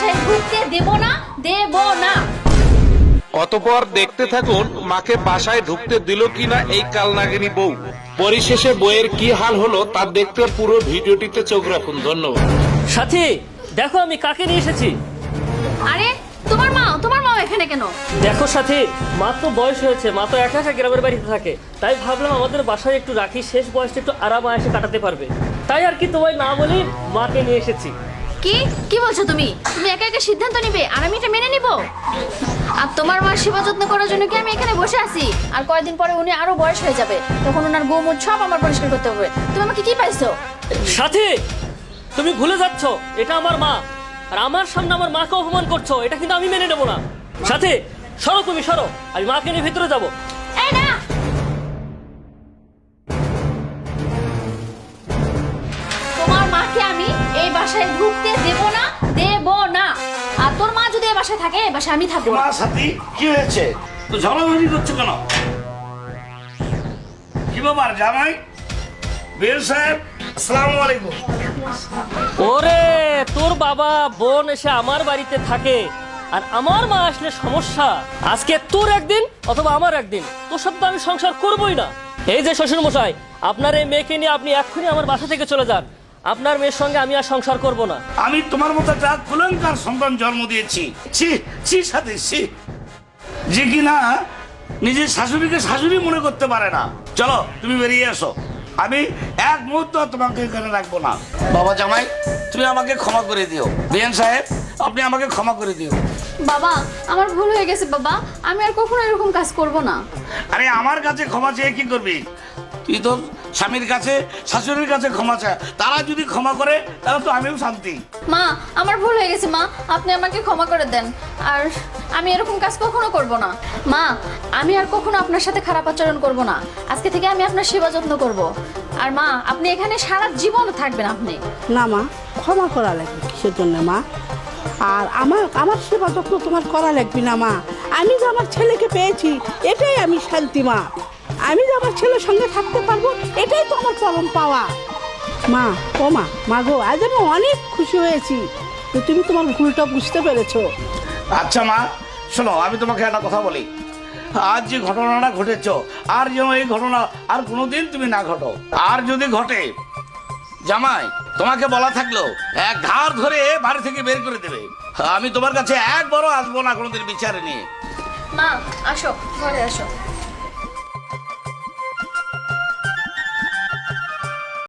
বাসায় ঢুকতে দেব না, দেব না। অতঃপর দেখতে থাকুন মাকে বাসায় ঢুকতে দিল কিনা এই কালনাগিনী বউ। পরিশেষে বইয়ের কি হাল হলো তা দেখতে পুরো ভিডিওটিতে চোখ রাখুন। ধন্যবাদ। সাথী, দেখো আমি কাকে নিয়ে এসেছি। আরে তোমার মা এখানে কেন? দেখো সাথী, মা তো বয়স হয়েছে, মা তো একা একা গ্রামের বাড়িতে থাকে, তাই ভাবলাম আমাদের বাসায় একটু রাখি, শেষ বয়সটা একটু আরাম আয়েসে কাটাতে পারবে, তাই আর কি তোমায় না বলি মাকে নিয়ে এসেছি। কি বলছো তুমি? তুমি একা একা সিদ্ধান্ত নিবে আর আমি এটা মেনে নিব? আর তোমার মার সেবা যত্ন করার জন্য কি আমি এখানে বসে আছি? আর কয়েকদিন পরে উনি আরো বয়স হয়ে যাবে, তখন ওনার গোমূত্র সব আমার পরিষ্কার করতে হবে। তুমি আমাকে কি পাইছো? সাথী, তুমি ভুলে যাচ্ছ এটা আমার মা, আর আমার সামনে আমার মাকে অপমান করছো, এটা কিন্তু আমি মেনে নেবো না। সাথী সরো, তুমি সরো, আমি মাকে নিয়ে ভিতরে যাবো। এই না, তোমার মাকে আমি এই বাসায় ঢুকতে দেব না, দেব না। আর তোর মা যদি এই বাসায় থাকে, এই বাসায় আমি থাকবো না। মা সাথী, কি হয়েছে? তো ঝগড়াঝাড়ি করছো কেন? কি ব্যাপার জামাই? বের সাহেব, আসসালামু আলাইকুম। ওরে, তোর বাবা বোন এসে আমার বাড়িতে থাকে আর আমার মা আসলে সমস্যা। আজকে তোর একদিন অথবা আমার একদিন, তোর সাথে তো আমি সংসার করবোই না। এই যে শ্বশুর মশাই, আপনার এই মেয়েকে নিয়ে আপনি এক্ষুনি আমার বাসা থেকে চলে যান। আপনার মেয়ের সঙ্গে আমি আর সংসার করব না। আমি তোমার মতো একটা কুলঙ্কার সন্তান জন্ম দিয়েছি। ছি ছি সাথী, ছি, যে কিনা নিজের শাশুড়িকে শাশুড়ি মনে করতে পারে না। চলো তুমি বেরিয়ে এসো, আমি এক মুহূর্ত তোমাকে এখানে রাখবো না। বাবা জামাই, তুমি আমাকে ক্ষমা করে দিও। বিয়ান সাহেব, আপনি আমাকে ক্ষমা করে দিও। বাবা, আমার ভুল হয়ে গেছে বাবা, আমি আর কখনো এরকম কাজ করব না। আরে আমার কাছে ক্ষমা চেয়ে কি করবি? তুই তো স্বামীর কাছে শাশুড়ির কাছে ক্ষমা চা, তারা যদি ক্ষমা করে তাহলে তো আমিও শান্তি। মা, আমার ভুল হয়ে গেছে মা, আপনি আমাকে ক্ষমা করে দেন। আর আমি এরকম কাজ কখনো করব না। মা, আমি আর কখনো আপনার সাথে খারাপ আচরণ করব না। আজকে থেকে আমি আপনার সেবা যত্ন করব। আর মা, আপনি এখানে সারা জীবন থাকবেন। আপনি না মা, ক্ষমা করা লাগবে কিসের জন্য মা? আর আমার সেবা যত্ন তোমার করা লাগবে না মা। আমি যে আমার ছেলেকে পেয়েছি, এটাই আমি শান্তি মা। আমি যে আমার ছেলের সঙ্গে থাকতে পারবো, এটাই তো আমার পরম পাওয়া মা। ও মা গো, আজ আমি অনেক খুশি হয়েছি যে তুমি তোমার ভুলটা বুঝতে পেরেছো। আচ্ছা মা, শোনো, আমি তোমাকে একটা কথা বলি। আজ যে ঘটনাটা ঘটেছ, আর যেন এই ঘটনা আর কোনোদিন তুমি না ঘটো। আর যদি ঘটে, জামাই তোমাকে বলা থাকলো এক ঘাড় ধরে বাড়ি থেকে বের করে দেবে। আমি তোমার কাছে একবারও আসবো না কোনোদিন বিচারে নিয়ে। মা, আসো, ঘরে আসো।